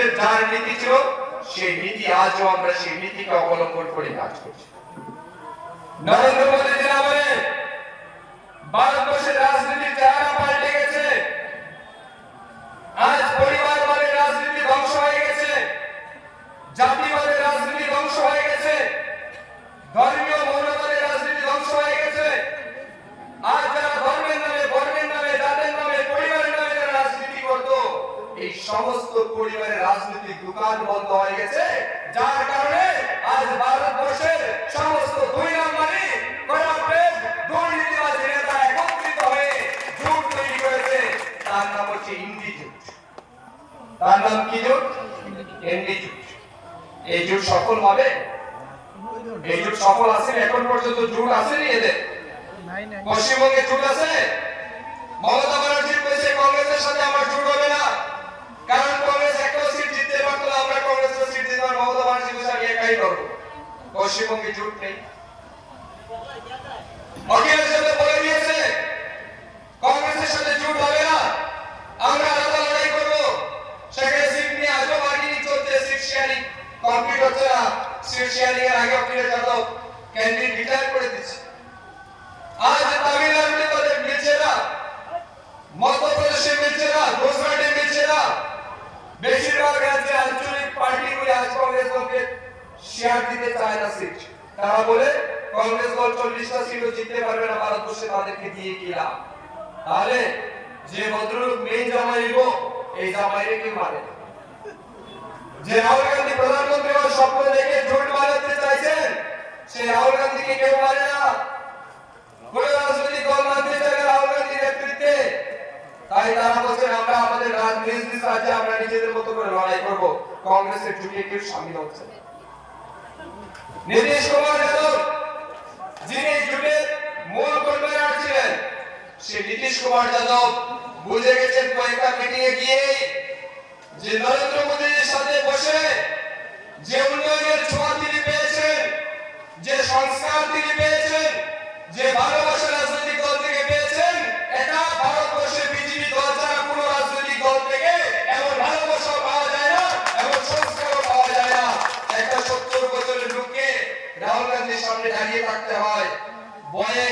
জোটের যার নীতি ছিল সেই নীতি আজও আমরা সেই নীতিকে অবলম্বন করে কাজ করছি। নরেন্দ্র মোদী যে আমলে ভারতবর্ষের রাজনীতির চেহারা পাল্টে গেছে। আজ পরিবারবাদের রাজনীতি ধ্বংস হয়ে গেছে, জাতিবাদের রাজনীতি ধ্বংস হয়ে গেছে, ধর্মীয় মৌলবাদের রাজনীতি ধ্বংস হয়ে গেছে। আজ যারা ধর্মের নামে, বর্ণের নামে, জাতের নামে, পরিবারের নামে যারা রাজনীতি করতো, এই সমস্ত পরিবারের রাজনৈতিক দোকান বন্ধ হয়ে গেছে, যার কারণে আজ ভারতবর্ষের সমস্ত দুই নম্বরই করাপ্টেড দুর্নীতিবাজ নেতা একত্রিত হয়ে জোট তৈরি করেছে। তার নাম হচ্ছে ইন্ডি জোট। তার নাম কি জোট? ইন্ডি জোট। এই জোট সফল হবে? এই জোট সফল আছে? এখন পর্যন্ত জোট আসেনি এদের। পশ্চিমবঙ্গে জোট আছে? মমতা ব্যানার্জি বলেছে কংগ্রেসের সাথে আমার জোট হবে না, কারণ কংগ্রেস একটা সিট জিততে পারতো না, আমরা কংগ্রেসের সিট জিততে পারবো। মমতা ব্যানার্জি বলেছে আমি একাই লড়বো। পশ্চিমবঙ্গে জোট নেই। অখিলেশ যাদব বলে দিয়েছে কংগ্রেসের সাথে জোট হবে না, আমরা আলাদা লড়াই করবো। সেখানে সিট নিয়ে আজও বার্গেনিং চলছে, সিট শেয়ারিং কমপ্লিট হচ্ছে না। সিট শেয়ারিং এর আগে অখিলেশ যাদব ক্যান্ডিডেট ডিক্লেয়ার করে দিচ্ছে। আজ তামিলনাড়ুতে তাদের মিলছে না, মধ্যপ্রদেশে মিলছে না, গুজরাটে মিলছে না। বেশিরভাগ রাজ্যে আঞ্চলিক পার্টিগুলি আজ কংগ্রেস দলকে শেয়ার দিতে চায় না সিট। তারা বলে কংগ্রেস দল 40টা সিটও জিততে পারবে না ভারতবর্ষে, তাদেরকে দিয়ে কি লাভ? তাহলে যে ভদ্রলোক মেইন জামাই নিব, এই জামাইরে কেউ মানে না। যে রাহুল গান্ধী প্রধানমন্ত্রী হওয়ার স্বপ্ন দেখে জোট বানাতে চাইছেন, সেই রাহুল গান্ধীকে কেউ মানে না। কোন রাজনৈতিক দল মানতে চায় না রাহুল গান্ধীর নেতৃত্বে। তাই তারা বলছেন আমরা আমাদের নিজ নিজ রাজ্যে আমরা নিজেদের মতো করে লড়াই করব। কংগ্রেসের জোটে কেউ সামিল হচ্ছে না। নীতিশ কুমার যাদব যিনি জোটের মূল কনভেনার ছিলেন, সেই নীতিশ কুমার যাদব বুঝে গেছেন কয়েকটা মিটিং এ গিয়ে যে নরেন্দ্র মোদীর সাথে বসে যে উন্নয়নের ছোঁয়া তিনি পেয়েছেন, যে সংস্কার তিনি পেয়েছেন, যে ভালোবাসা রাজনৈতিক দল থেকে পেয়েছেন, এটা ভারতবর্ষের বিজেপি দল ছাড়া কোন রাজনৈতিক দল থেকে এমন ভালোবাসা পাওয়া যায় না, এমন সংস্কারও পাওয়া যায় না। একটা 70 বছরের লোককে রাহুল গান্ধীর সামনে দাঁড়িয়ে থাকতে হয়, বয়ে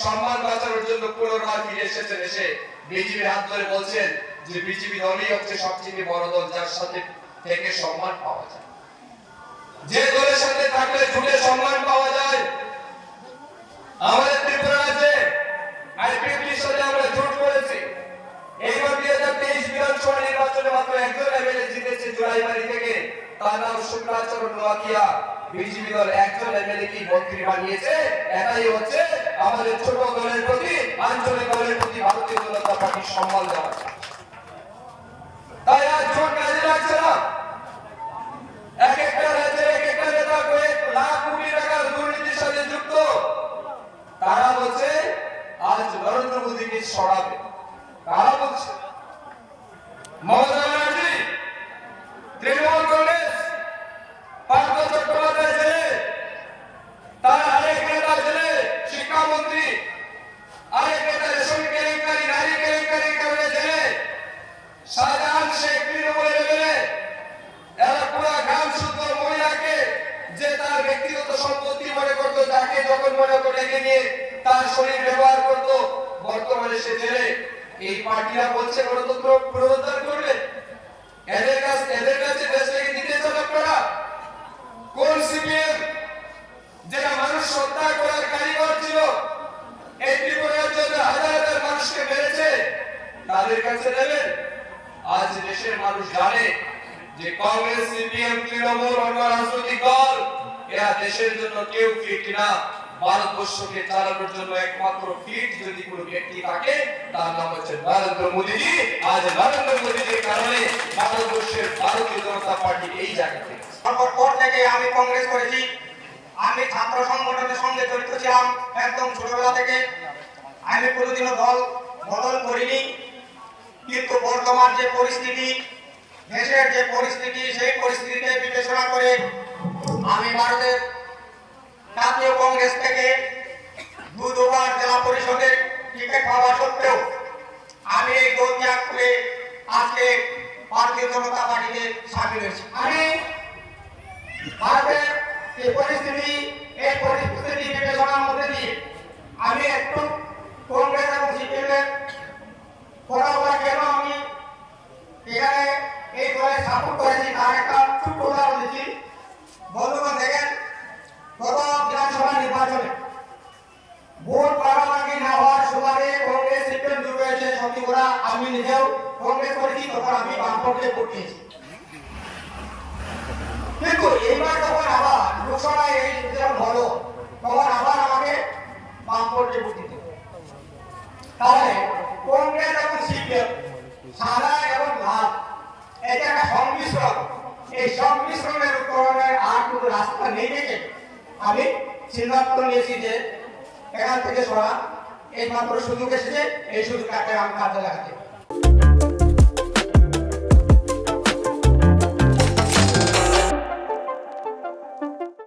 সম্মান বাঁচানোর জন্য পুনরায় ফিরে এসেছেন। এসে বিজেপির হাত ধরে বলছেন যে বিজেপি দলই হচ্ছে সবচেয়ে বড় দল, যার সাথে থেকে সম্মান পাওয়া যায়। যে দলের সাথে থাকলে জোটে সম্মান পাওয়া যায়। আমাদের ত্রিপুরা রাজ্যে আইপিএফটির সাথে আমরা জোট করেছি। এইবার 2023 বিধানসভা নির্বাচনে মাত্র একজন এমএলএ জিতেছে জুলাইবাড়ি থেকে, তার নাম শুক্লাচরণ নোয়াকিয়া। বিজেপি দল একজন এমএলএ কি মন্ত্রী বানিয়েছে। এটাই হচ্ছে আমাদের ছোট দলের প্রতি, আঞ্চলিক দলের প্রতি ভারতীয় জনতা পার্টির সম্মান দেওয়া। তাই আজ জোট কাজে লাগছে না। এক একটা রাজ্যের এক একটা নেতা কয়েক লাখ কোটি টাকার দুর্নীতির সাথে যুক্ত। তারা বলছে আজ নরেন্দ্র মোদীকে সরাবে। কারা বলছে? মমতা ব্যানার্জি, তৃণমূল কংগ্রেস, পার্থ চট্টোপাধ্যায় জেলে, তার আরেক নেতা জেলে শিক্ষামন্ত্রী, আরেক নেতা রেশন কেলেঙ্কারি, নারী কেলেঙ্কারির কারণে জেলে, শাহজাহান শেখ তৃণমূলের জেলে। এরা পুরা গ্রাম শুদ্ধ মহিলাকে যে তার ব্যক্তিগত সম্পত্তি মনে করতো, যাকে যখন মনে হতো ডেকে নিয়ে তার শরীর ব্যবহার করতো, বর্তমানে সে জেলে। এই পার্টিরা বলছে গণতন্ত্র পুনরুদ্ধার করবে। এদের কাছে দেশটাকে দিতে চান আপনারা? কোন সিপিএম যারা মানুষ হত্যা করার কারিগর ছিল, এই ত্রিপুরার জন্য হাজার হাজার মানুষকে মেরেছে, তাদের কাছে নেবেন? আজ দেশের মানুষ জানে যে কংগ্রেস, সিপিএম, তৃণমূল, অন্য রাজনৈতিক দল এরা দেশের জন্য কেউ ফিট না। ভারতবর্ষকে চালানোর জন্য একমাত্র ফিট যদি কোনো ব্যক্তি থাকে, তার নাম হচ্ছে নরেন্দ্র মোদীজি। আজ নরেন্দ্র মোদীজির কারণে ভারতবর্ষের ভারতীয় জনতা পার্টি এই জায়গাতে। পর থেকে আমি কংগ্রেস করেছি, আমি ছাত্র সংগঠনের সঙ্গে জড়িত ছিলাম একদম ছোটবেলা থেকে। আমি কোনোদিনও দল বদল করিনি, কিন্তু বর্তমান যে পরিস্থিতি, দেশের যে পরিস্থিতি, সেই পরিস্থিতিকে বিবেচনা করে আমি ভারতের জাতীয় কংগ্রেস থেকে দুবার জেলা পরিষদের টিকিট পাওয়া সত্ত্বেও আমি এই দল ত্যাগ করে আজকে ভারতীয় জনতা পার্টিতে সামিল হয়েছি। আমি ভারতের এই পরিস্থিতি বিবেচনার মধ্যে দিয়ে আমি একটু কংগ্রেস এবং সিপিএমের কথা বলা কেন আমি এখানে এই দলে সাপোর্ট করেছি তার একটা ছোট্ট উদাহরণ দিচ্ছি। বন্ধুগণ দেখেন, গত বিধানসভা নির্বাচনে ভোট ভাগাভাগি না হওয়ার সুবাদে কংগ্রেস সিপিএম জুড়ে হয়েছে। সত্যি কথা আমি নিজেও কংগ্রেস করেছি, তখন আমি বামপন্থে ভোট দিয়েছি। কিন্তু এইবার যখন আবার লোকসভায় এই যেরকম হলো তখন আবার আমাকে বামপন্থে ভোট দিতে হবে। তাহলে কংগ্রেস এবং সিপিএম সাদা এবং লাল এটা একটা সংমিশ্রণ। এই সংমিশ্রণের উত্তরণের আর কোনো রাস্তা নেই দেখে আমি সিদ্ধান্ত নিয়েছি যে এখান থেকে সরা এই মাত্র সুযোগ এসেছে, এই সুযোগটাকে আমি কাজে লাগাতে